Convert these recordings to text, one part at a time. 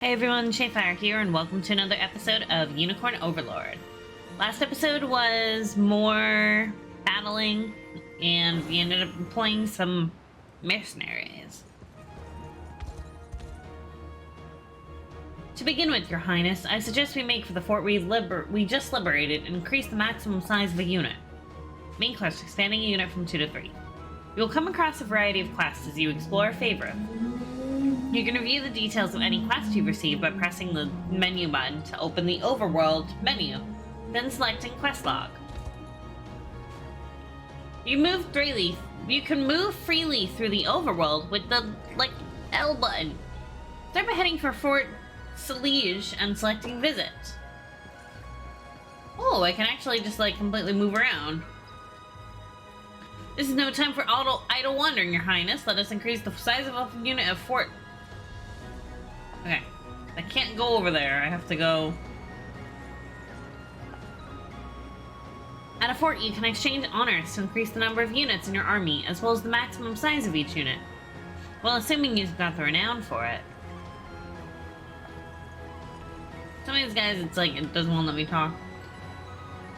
Hey everyone, Shayfire here, and welcome to another episode of Unicorn Overlord. Last episode was more battling, and we ended up employing some mercenaries. To begin with, Your Highness, I suggest we make for the fort we just liberated and increase the maximum size of a unit. Main quest, expanding a unit from 2 to 3. You will come across a variety of quests as you explore a favorite. You can review the details of any quest you've received by pressing the menu button to open the Overworld menu, then selecting Quest Log. You can move freely through the Overworld with the, L button. Start by heading for Fort Siege and selecting Visit. Oh, I can actually just, completely move around. This is no time for idle wandering, Your Highness. Let us increase the size of a unit of Fort... Okay. I can't go over there. I have to go... At a fort, you can exchange honors to increase the number of units in your army, as well as the maximum size of each unit. Well, assuming you've got the renown for it. Some of these guys, it doesn't want to let me talk.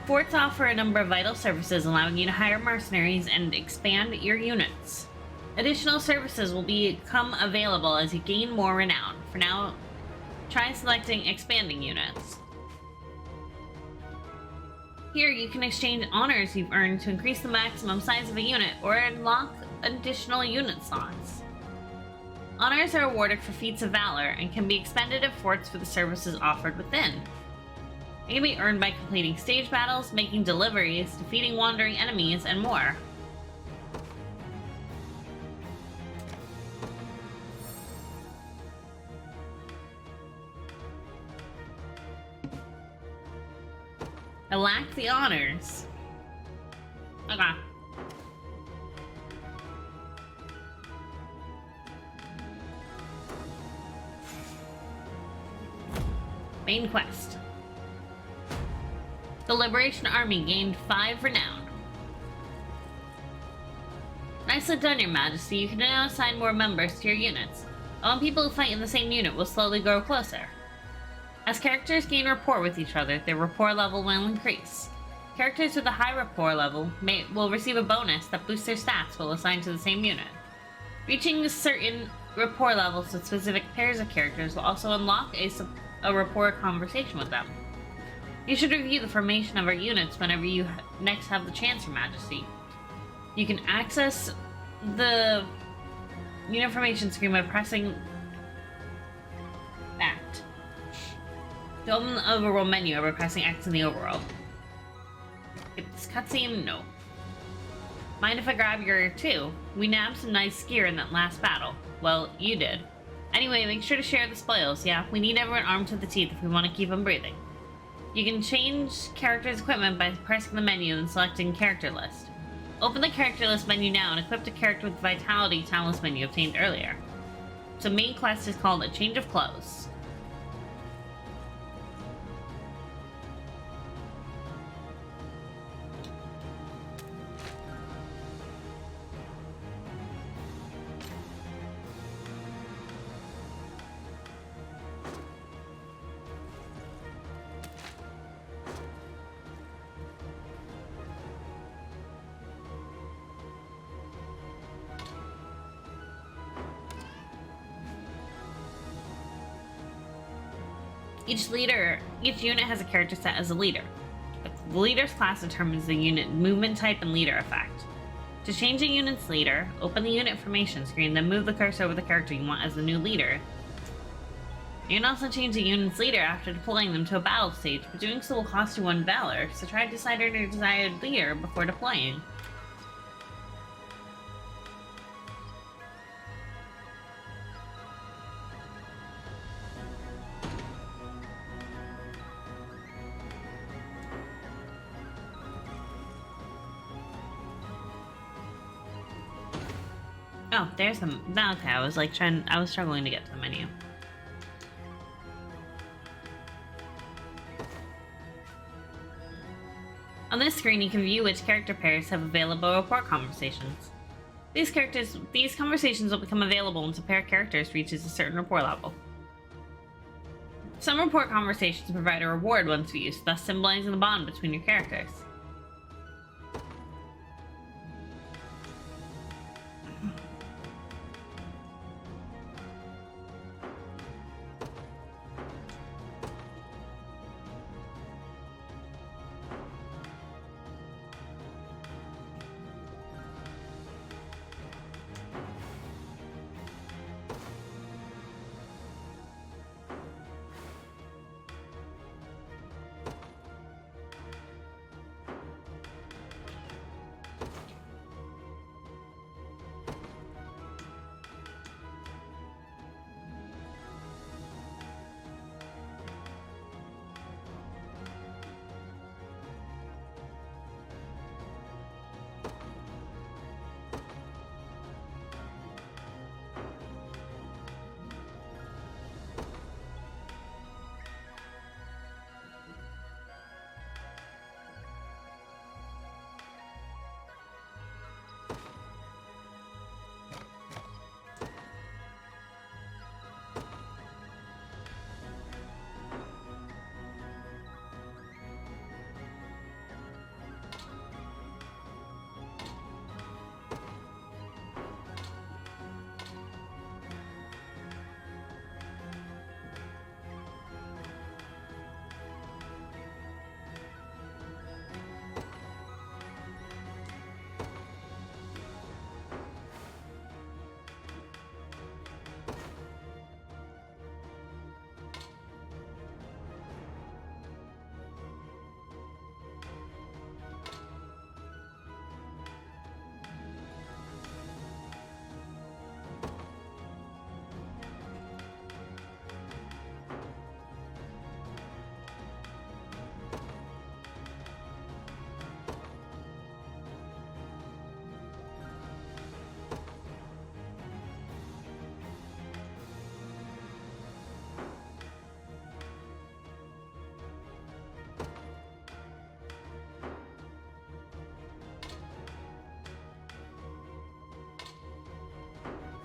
Forts offer a number of vital services, allowing you to hire mercenaries and expand your units. Additional services will become available as you gain more renown. For now, try selecting expanding units. Here, you can exchange honors you've earned to increase the maximum size of a unit or unlock additional unit slots. Honors are awarded for feats of valor and can be expended at forts for the services offered within. They can be earned by completing stage battles, making deliveries, defeating wandering enemies, and more. I lack the honors. Okay. Main quest. The Liberation Army gained 5 renown. Nicely done, Your Majesty. You can now assign more members to your units. All people who fight in the same unit will slowly grow closer. As characters gain rapport with each other, their rapport level will increase. Characters with a high rapport level will receive a bonus that boosts their stats while assigned to the same unit. Reaching certain rapport levels with specific pairs of characters will also unlock a rapport conversation with them. You should review the formation of our units whenever you next have the chance, Your Majesty. You can access the unit information screen by pressing that. To open the overworld menu by pressing X in the overworld. Get this cutscene? No. Mind if I grab your 2? We nabbed some nice gear in that last battle. Well, you did. Anyway, make sure to share the spoils, yeah? We need everyone armed to the teeth if we want to keep them breathing. You can change character's equipment by pressing the menu and selecting Character List. Open the Character List menu now and equip the character with the Vitality Talisman you obtained earlier. So main quest is called A Change of Clothes. Each unit has a character set as a leader. The leader's class determines the unit movement type and leader effect. To change a unit's leader, open the unit information screen, then move the cursor over the character you want as the new leader. You can also change the unit's leader after deploying them to a battle stage, but doing so will cost you 1 valor, so try to decide on your desired leader before deploying. Oh, there's the... Okay, I was struggling to get to the menu. On this screen, you can view which character pairs have available report conversations. These conversations will become available once a pair of characters reaches a certain rapport level. Some report conversations provide a reward once used, thus symbolizing the bond between your characters.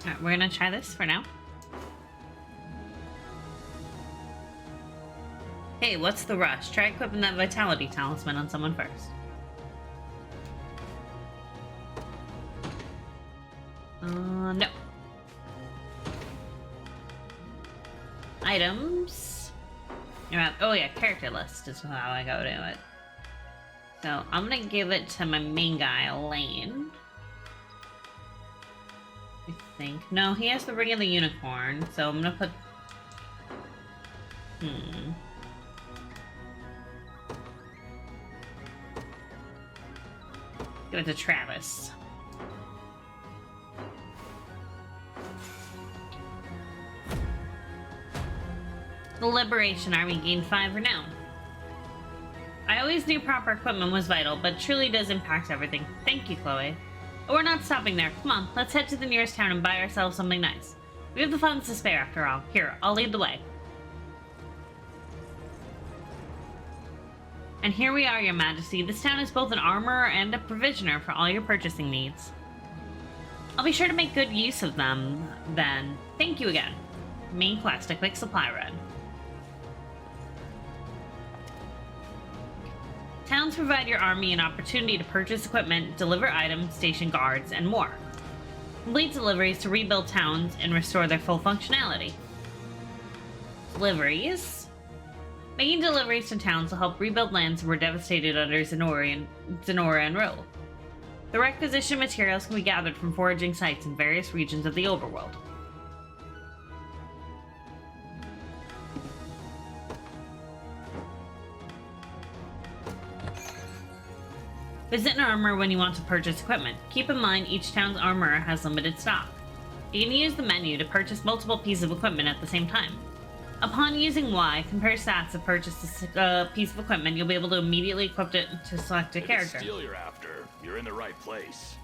Alright, we're gonna try this for now. Hey, what's the rush? Try equipping that vitality talisman on someone first. No. Items. Oh yeah, character list is how I go to it. So I'm gonna give it to my main guy, Lane. I think. No, he has the ring of the unicorn, so I'm gonna put... Give it to Travis. The Liberation Army gained 5 renown. I always knew proper equipment was vital, but it truly does impact everything. Thank you, Chloe. But we're not stopping there. Come on, let's head to the nearest town and buy ourselves something nice. We have the funds to spare, after all. Here, I'll lead the way. And here we are, Your Majesty. This town is both an armorer and a provisioner for all your purchasing needs. I'll be sure to make good use of them, then. Thank you again. Main quest, a quick supply run. Towns provide your army an opportunity to purchase equipment, deliver items, station guards, and more. Complete deliveries to rebuild towns and restore their full functionality. Deliveries. Making deliveries to towns will help rebuild lands that were devastated under Zenora rule. The requisition materials can be gathered from foraging sites in various regions of the overworld. Visit an armorer when you want to purchase equipment. Keep in mind each town's armorer has limited stock. You can use the menu to purchase multiple pieces of equipment at the same time. Upon using Y, compare stats to purchase a piece of equipment, you'll be able to immediately equip it to select a character. If it's steel you're after, you're in the right place.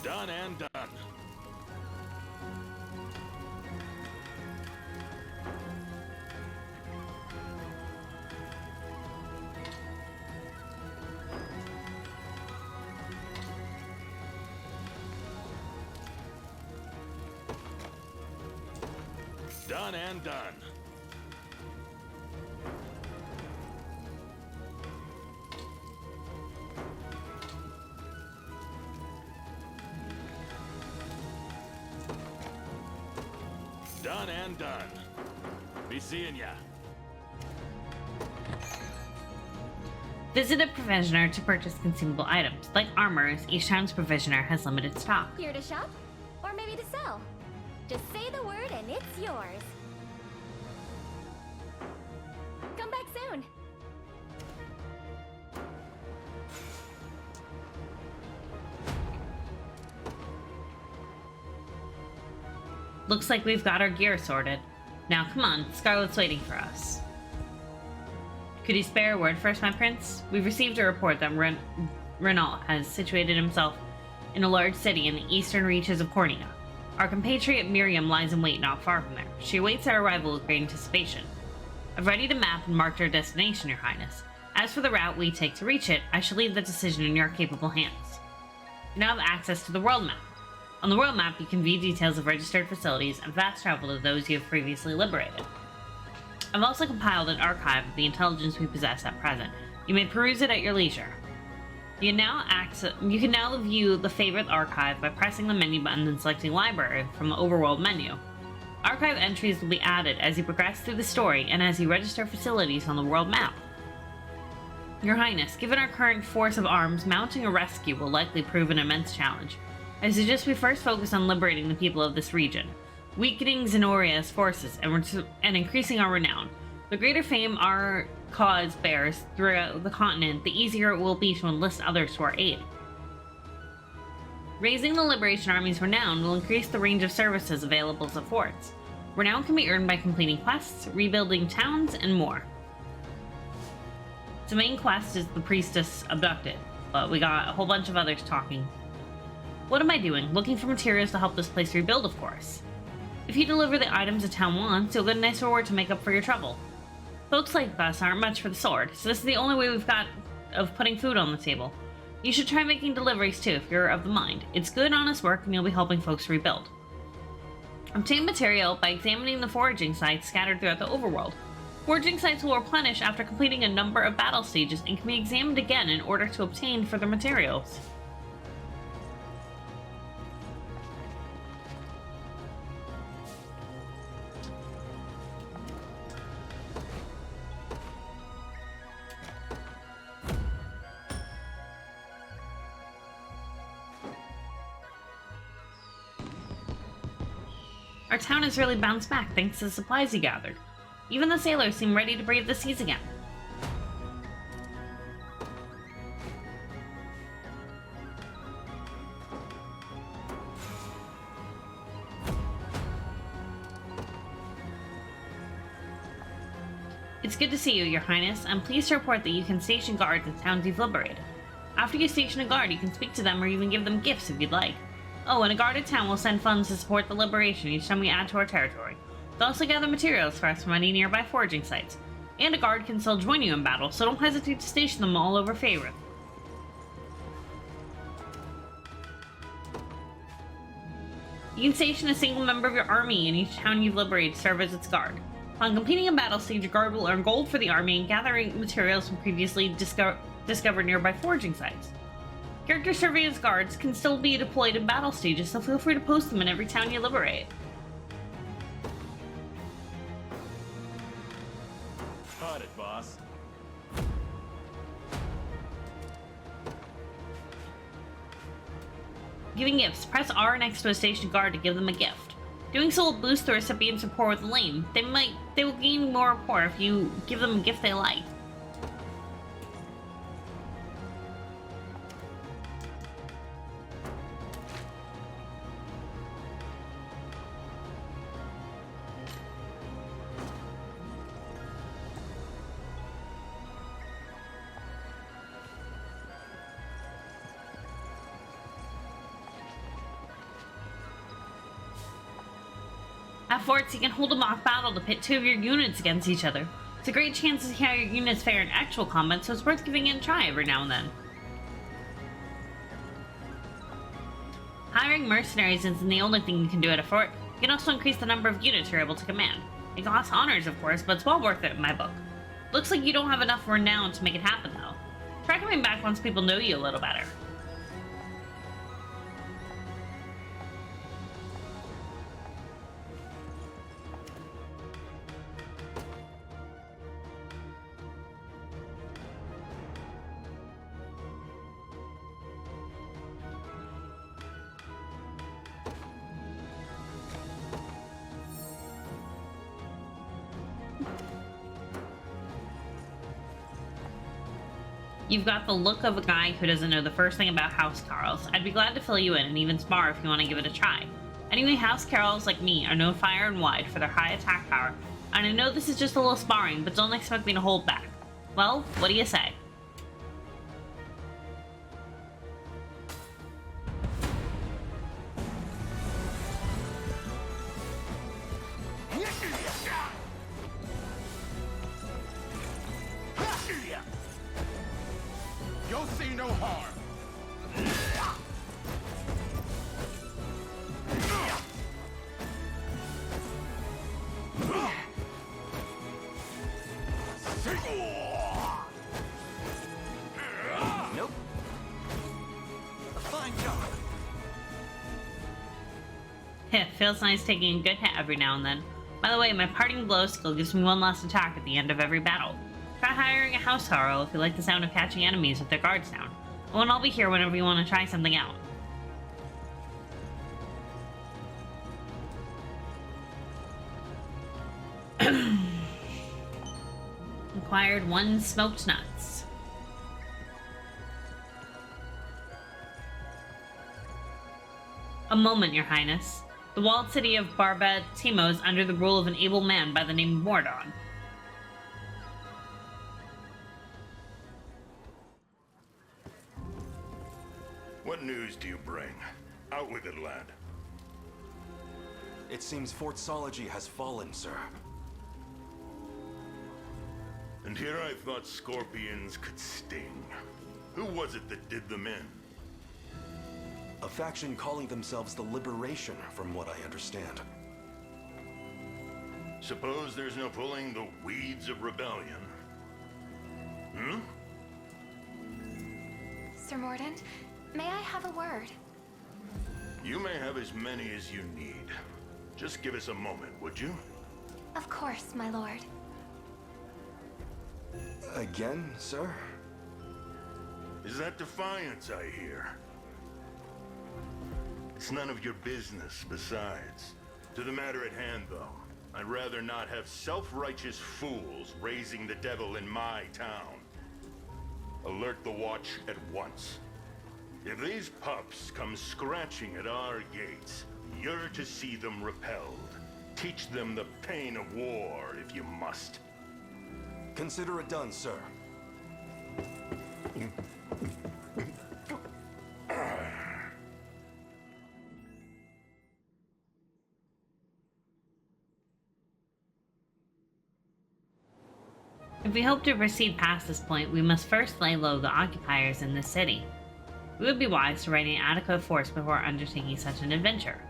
Done and done. Done and done. Done and done. Be seeing ya. Visit a provisioner to purchase consumable items. Like armors, each time's provisioner has limited stock. Here to shop? Or maybe to sell? Just say the word and it's yours. Come back soon. Looks like we've got our gear sorted. Now come on, Scarlet's waiting for us. Could you spare a word first, my prince? We've received a report that Renault has situated himself in a large city in the eastern reaches of Cornea. Our compatriot Miriam lies in wait not far from there. She awaits our arrival with great anticipation. I've readied a map and marked our destination, Your Highness. As for the route we take to reach it, I shall leave the decision in your capable hands. You now have access to the world map. On the world map, you can view details of registered facilities and fast travel to those you have previously liberated. I've also compiled an archive of the intelligence we possess at present. You may peruse it at your leisure. You can now view the favorite archive by pressing the menu button and selecting Library from the Overworld menu. Archive entries will be added as you progress through the story and as you register facilities on the world map. Your Highness, given our current force of arms, mounting a rescue will likely prove an immense challenge. I suggest we first focus on liberating the people of this region, weakening Zenoria's forces, and increasing our renown. The greater fame our cause bears throughout the continent, the easier it will be to enlist others to our aid. Raising the Liberation Army's renown will increase the range of services available to forts. Renown can be earned by completing quests, rebuilding towns, and more. The main quest is the priestess abducted, but we got a whole bunch of others talking. What am I doing? Looking for materials to help this place rebuild, of course. If you deliver the items a town wants, you'll get a nice reward to make up for your trouble. Folks like us aren't much for the sword, so this is the only way we've got of putting food on the table. You should try making deliveries too, if you're of the mind. It's good, honest work, and you'll be helping folks rebuild. Obtain material by examining the foraging sites scattered throughout the overworld. Foraging sites will replenish after completing a number of battle stages and can be examined again in order to obtain further materials. Our town has really bounced back thanks to the supplies you gathered. Even the sailors seem ready to brave the seas again. It's good to see you, Your Highness. I'm pleased to report that you can station guards in towns you've liberated. After you station a guard, you can speak to them or even give them gifts if you'd like. Oh, and a guarded town will send funds to support the liberation each time we add to our territory. They'll also gather materials for us from any nearby foraging sites. And a guard can still join you in battle, so don't hesitate to station them all over Faerun. You can station a single member of your army in each town you've liberated to serve as its guard. Upon completing a battle stage, your guard will earn gold for the army and gathering materials from previously discovered nearby foraging sites. Characters serving as guards can still be deployed in battle stages, so feel free to post them in every town you liberate. Got it, boss. Giving gifts. Press R next to a stationed guard to give them a gift. Doing so will boost the recipient's rapport with the lane. They will gain more rapport if you give them a gift they like. At forts, you can hold a mock battle to pit two of your units against each other. It's a great chance to see how your units fare in actual combat, so it's worth giving it a try every now and then. Hiring mercenaries isn't the only thing you can do at a fort. You can also increase the number of units you're able to command. It costs honors, of course, but it's well worth it in my book. Looks like you don't have enough renown to make it happen, though. Try coming back once people know you a little better. You've got the look of a guy who doesn't know the first thing about house Carls. I'd be glad to fill you in and even spar if you want to give it a try. Anyway, house Carls like me are known fire and wide for their high attack power, and I know this is just a little sparring, but don't expect me to hold back. Well, what do you say? You'll see no harm. Nope. A fine job. Heh, feels nice taking a good hit every now and then. By the way, my parting blow skill gives me one last attack at the end of every battle. Try hiring a house Carl if you like the sound of catching enemies with their guards down. And I'll be here whenever you want to try something out. Acquired 1 smoked nuts. A moment, Your Highness. The walled city of Barbet Timo is under the rule of an able man by the name of Mordon. What news do you bring? Out with it, lad. It seems Fort Sology has fallen, sir. And here I thought scorpions could sting. Who was it that did them in? A faction calling themselves the Liberation, from what I understand. Suppose there's no pulling the weeds of rebellion. Hmm? Sir Morden, may I have a word? You may have as many as you need. Just give us a moment, would you? Of course, my lord. Again, sir? Is that defiance I hear? It's none of your business, besides. To the matter at hand, though, I'd rather not have self-righteous fools raising the devil in my town. Alert the watch at once. If these pups come scratching at our gates, you're to see them repelled. Teach them the pain of war, if you must. Consider it done, sir. If we hope to proceed past this point, we must first lay low the occupiers in this city. It would be wise to ready an adequate force before undertaking such an adventure.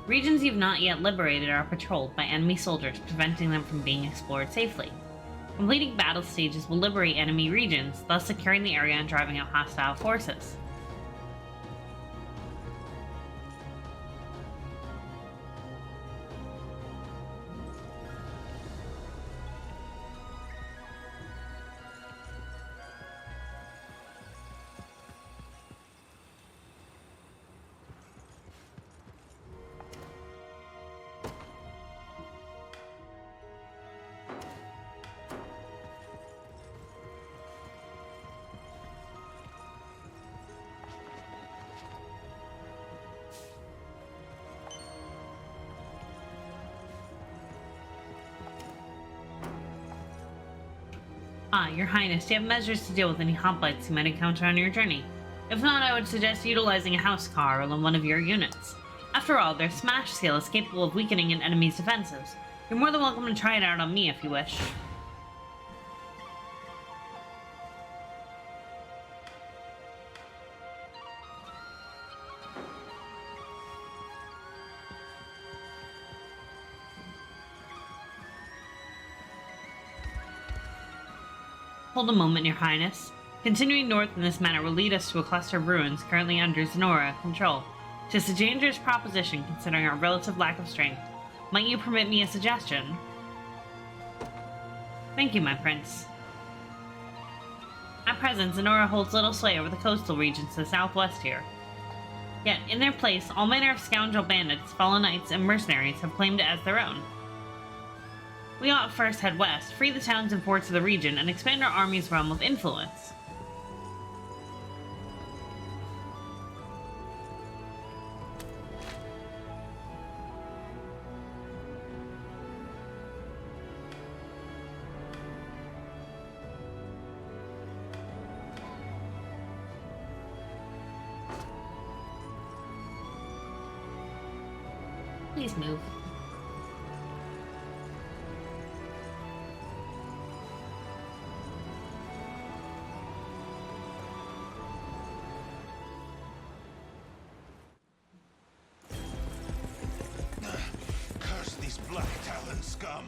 Regions you've not yet liberated are patrolled by enemy soldiers, preventing them from being explored safely. Completing battle stages will liberate enemy regions, thus securing the area and driving out hostile forces. Ah, Your Highness, do you have measures to deal with any hoplites you might encounter on your journey? If not, I would suggest utilizing a house car on one of your units. After all, their smash seal is capable of weakening an enemy's defenses. You're more than welcome to try it out on me if you wish. Hold a moment, Your Highness. Continuing north in this manner will lead us to a cluster of ruins currently under Zenora control. Just a dangerous proposition considering our relative lack of strength. Might you permit me a suggestion? Thank you, my prince. At present, Zenora holds little sway over the coastal regions to the southwest here. Yet, in their place, all manner of scoundrel bandits, fallen knights, and mercenaries have claimed it as their own. We ought first head west, free the towns and forts of the region, and expand our army's realm of influence. Please move. Curse these Black Talon scum!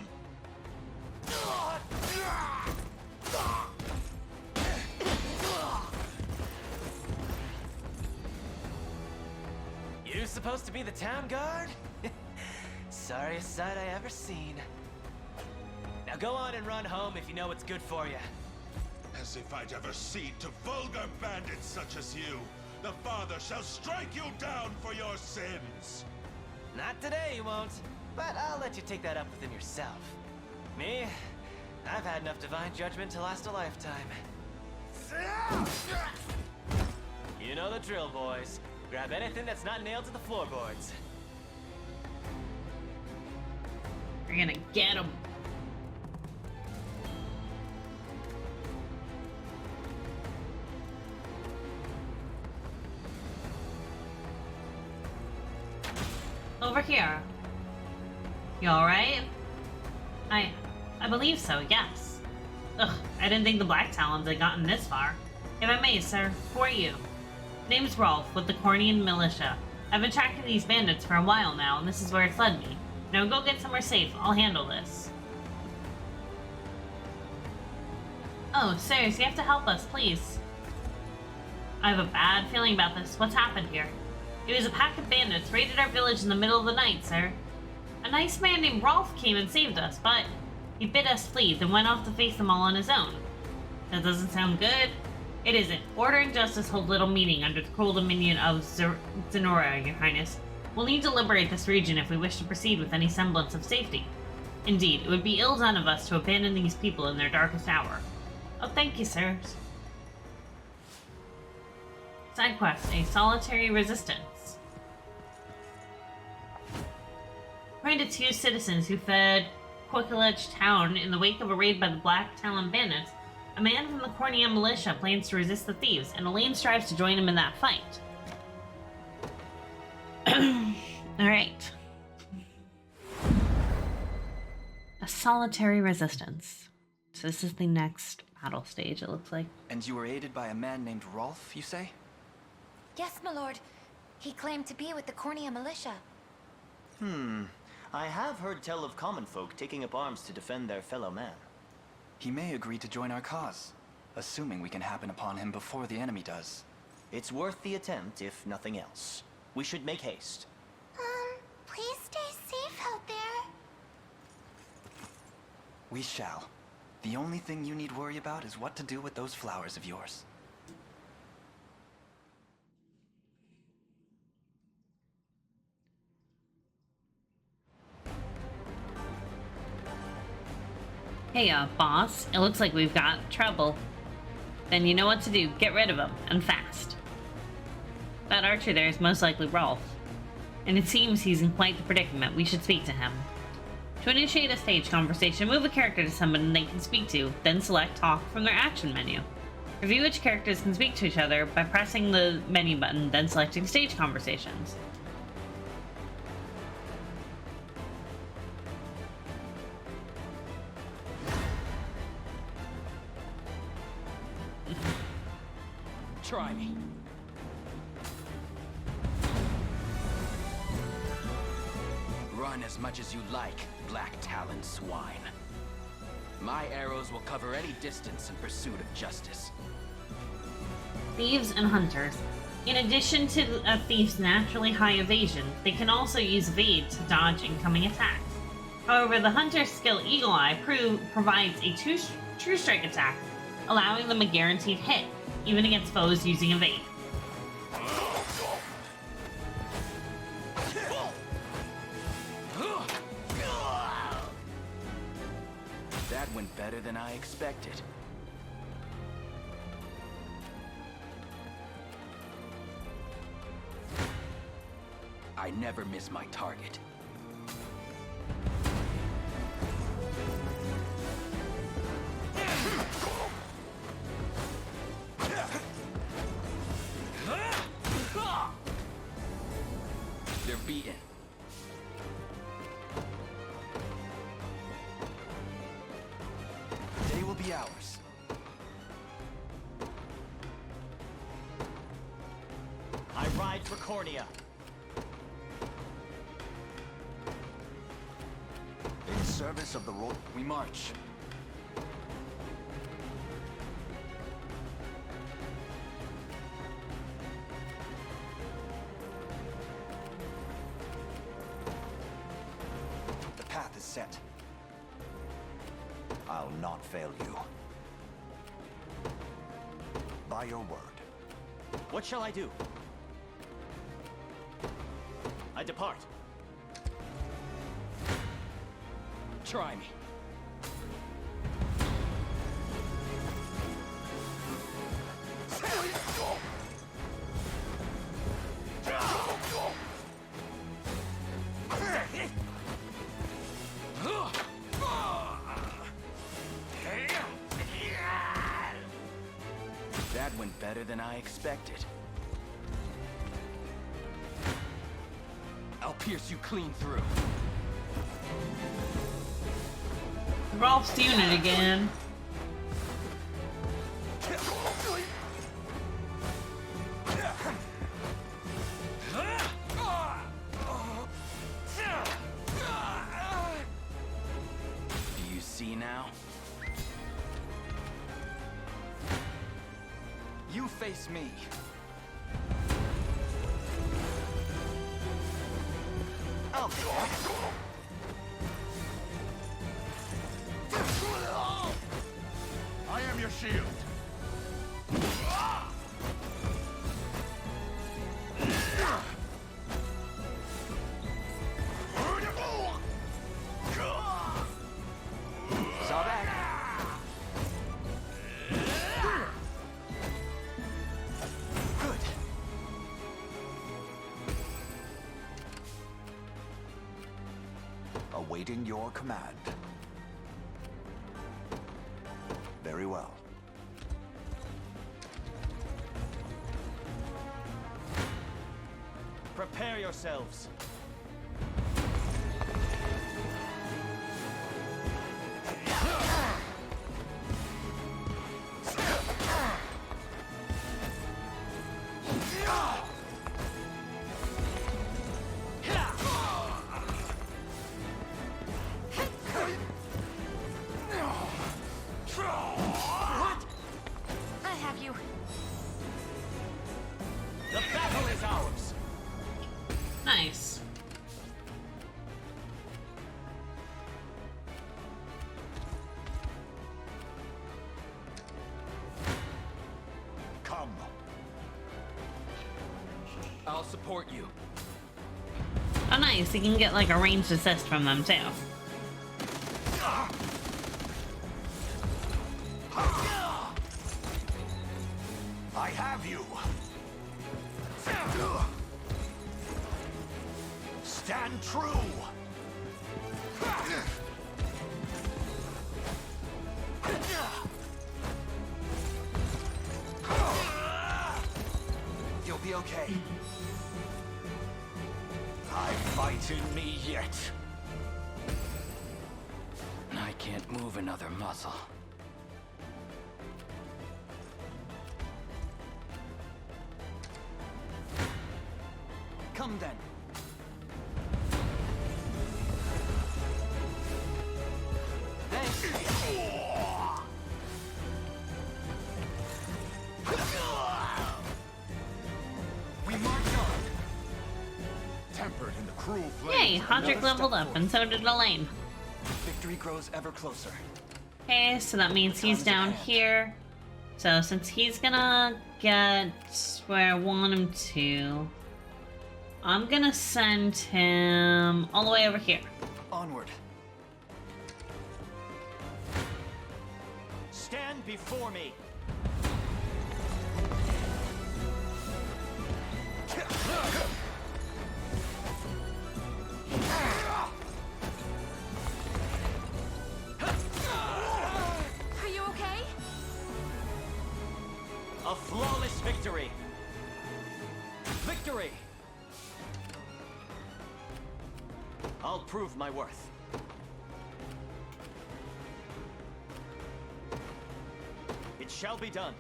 You supposed to be the town guard? Sorriest sight I ever seen. Now go on and run home if you know what's good for you. As if I'd ever cede to vulgar bandits such as you. The Father shall strike you down for your sins. Not today, you won't. But I'll let you take that up with him yourself. Me? I've had enough divine judgment to last a lifetime. You know the drill, boys. Grab anything that's not nailed to the floorboards. We're gonna get him. Over here. You alright? I believe so, yes. Ugh, I didn't think the Black Talons had gotten this far. If I may, sir, who are you? Name's Rolf, with the Cornian Militia. I've been tracking these bandits for a while now, and this is where it's led me. Now go get somewhere safe, I'll handle this. Oh, sirs, you have to help us, please. I have a bad feeling about this. What's happened here? It was a pack of bandits raided our village in the middle of the night, sir. A nice man named Rolf came and saved us, but he bid us flee, then went off to face them all on his own. That doesn't sound good. It isn't. Order and justice hold little meaning under the cruel dominion of Zenora, Your Highness. We'll need to liberate this region if we wish to proceed with any semblance of safety. Indeed, it would be ill done of us to abandon these people in their darkest hour. Oh, thank you, sirs. Side quest, a solitary resistance. According to two citizens who fled Quicklech town in the wake of a raid by the Black Talon bandits, a man from the Cornian Militia plans to resist the thieves, and Elaine strives to join him in that fight. Alright. A solitary resistance. So this is the next battle stage, it looks like. And you were aided by a man named Rolf, you say? Yes, my lord. He claimed to be with the Cornia militia. I have heard tell of common folk taking up arms to defend their fellow man. He may agree to join our cause, assuming we can happen upon him before the enemy does. It's worth the attempt, if nothing else. We should make haste. Please stay safe out there. We shall. The only thing you need worry about is what to do with those flowers of yours. Hey, boss, it looks like we've got trouble. Then you know what to do. Get rid of him, and fast. That archer there is most likely Rolf. And it seems he's in quite the predicament. We should speak to him. To initiate a stage conversation, move a character to someone they can speak to, then select Talk from their action menu. Review which characters can speak to each other by pressing the menu button, then selecting Stage Conversations. Try me. Run as much as you like, Black Talon swine. My arrows will cover any distance in pursuit of justice. Thieves and hunters. In addition to a thief's naturally high evasion, they can also use evade to dodge incoming attacks. However, the hunter's skill Eagle Eye provides a true strike attack, allowing them a guaranteed hit, even against foes using evade. That went better than I expected. I never miss my target. They're beaten. They will be ours. I ride for Cornea. In service of the Royal... We march. The path is set. I'll not fail you. By your word. What shall I do? I depart. Try me. That went better than I expected. I'll pierce you clean through. Rolf's unit again. Do you see now? You face me. I'll be back. I am your shield. Saw that. Good. Awaiting your command. Very well. Prepare yourselves. I have you. The battle is ours. Nice. Come. I'll support you. Oh, nice. You can get like a ranged assist from them too. I have you. Stand true. You'll be okay. I fight in me yet. I can't move another muscle. Come then. Thanks. Hey, Hodrick leveled up, and so did Elaine. Victory grows ever closer. Okay, so that means he's down here. So since he's gonna get where I want him to, I'm gonna send him all the way over here. Onward. Stand before me. Are you okay? A flawless victory. Victory! I'll prove my worth. It shall be done.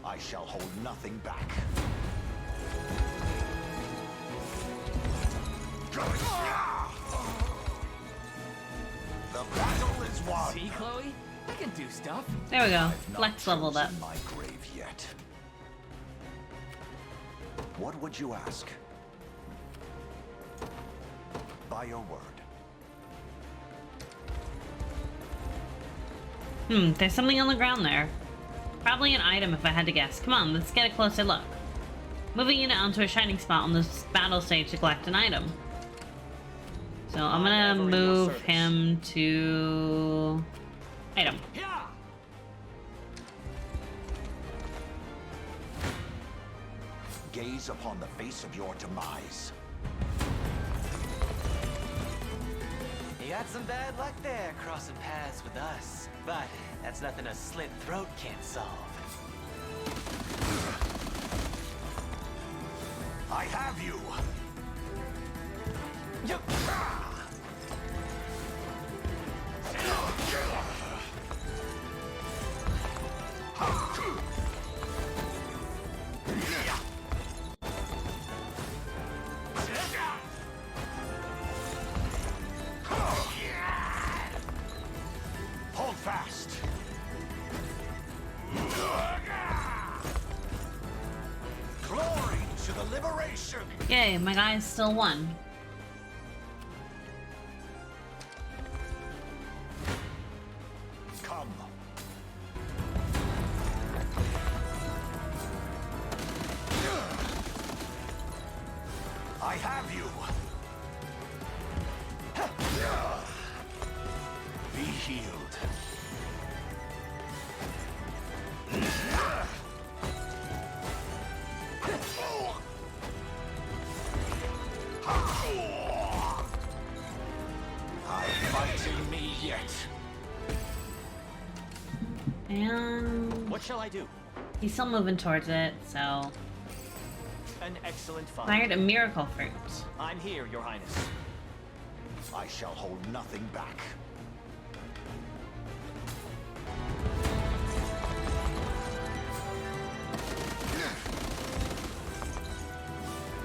I shall hold nothing back. The battle is won. See, Chloe? I can do stuff. There we go. I've not Flex leveled up. chosen my grave yet. What would you ask? By your word. There's something on the ground there. Probably an item if I had to guess. Come on, let's get a closer look. Move a unit onto a shining spot on this battle stage to collect an item. So I'm gonna ever in your move service. him to... item. Yeah! Gaze upon the face of your demise. You got some bad luck there, crossing paths with us. But that's nothing a slit throat can't solve. I have you. Hold fast. Glory to the liberation. Yay, my guy still won. Come. I have you. Be healed. I'm fighting me yet. And What shall I do? he's still moving towards it, so... An excellent find. Fired a miracle fruit. I'm here, Your Highness. I shall hold nothing back.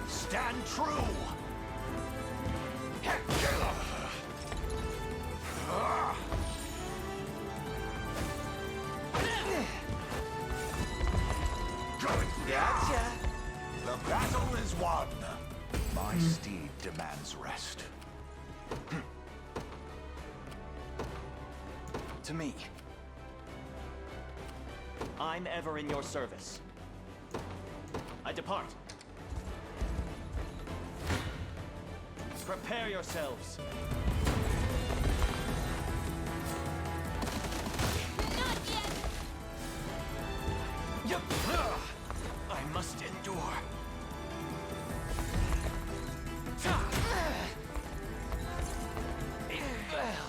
Stand true! Gotcha. The battle is won. My steed demands rest. To me. I'm ever in your service. I depart. Prepare yourselves. Not yet! Yup. I must endure.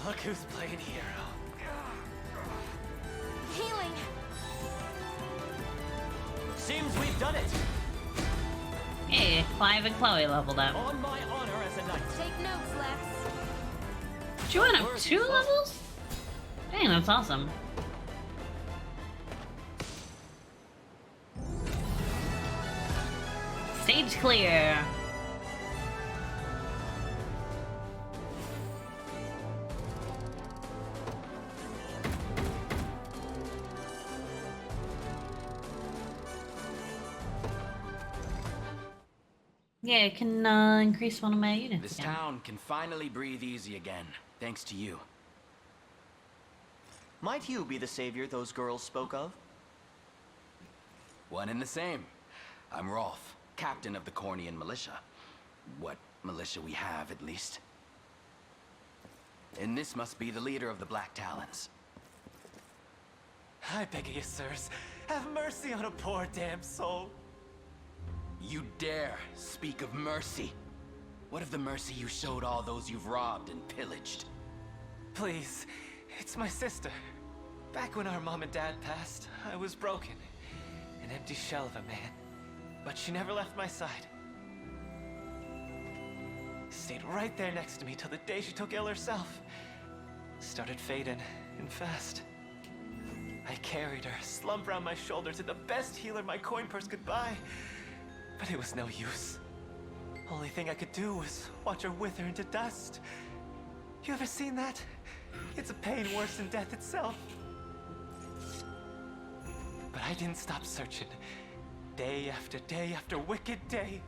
Look who's playing hero. Healing! Seems we've done it. Hey, Clive and Chloe leveled up. On my honor as a knight. Take notes, Lex. She went up 2 levels? Dang, that's awesome. Stage clear. Yeah, I can increase one of my units This again. town can finally breathe easy again, thanks to you. Might you be the savior those girls spoke of? One and the same. I'm Rolf, captain of the Cornian militia. What militia we have, at least. And this must be the leader of the Black Talons. I beg of you, sirs, have mercy on a poor damn soul. You dare speak of mercy? What of the mercy you showed all those you've robbed and pillaged? Please, it's my sister. Back when our mom and dad passed, I was broken. An empty shell of a man. But she never left my side. Stayed right there next to me till the day she took ill herself. Started fading, and fast. I carried her, slumped around my shoulder to the best healer my coin purse could buy. But it was no use. Only thing I could do was watch her wither into dust. You ever seen that? It's a pain worse than death itself. But I didn't stop searching. Day after wicked day.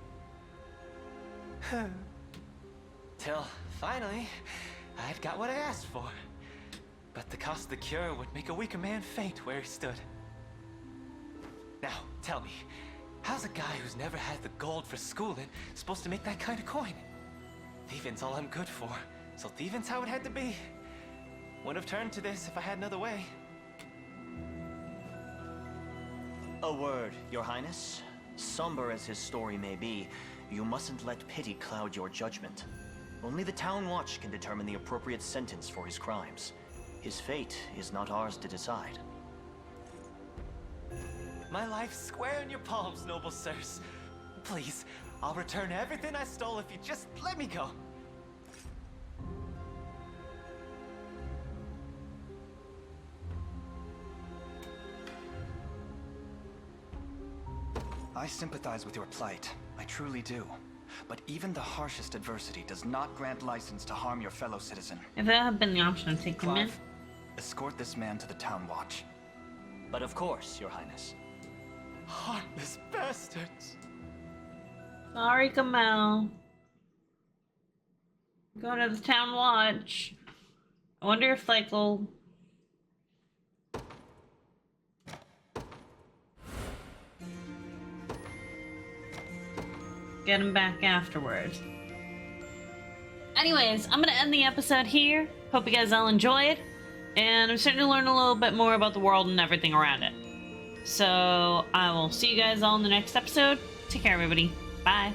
Till, finally, I'd got what I asked for. But the cost of the cure would make a weaker man faint where he stood. Now, tell me, how's a guy who's never had the gold for schooling supposed to make that kind of coin? Thieving's all I'm good for, so thieving's how it had to be. Wouldn't have turned to this if I had another way. A word, Your Highness. Somber as his story may be, you mustn't let pity cloud your judgment. Only the Town Watch can determine the appropriate sentence for his crimes. His fate is not ours to decide. My life's square in your palms, noble sirs. Please, I'll return everything I stole if you just let me go. I sympathize with your plight. I truly do. But even the harshest adversity does not grant license to harm your fellow citizen. If there had been the option of taking him in. Clive, escort this man to the Town Watch. But of course, Your Highness. Heartless bastards. Sorry, Kamel. Go to the Town Watch. I wonder if, like, we'll... get him back afterwards. Anyways, I'm gonna end the episode here. Hope you guys all enjoyed. And I'm starting to learn a little bit more about the world and everything around it. So I will see you guys all in the next episode. Take care, everybody. Bye.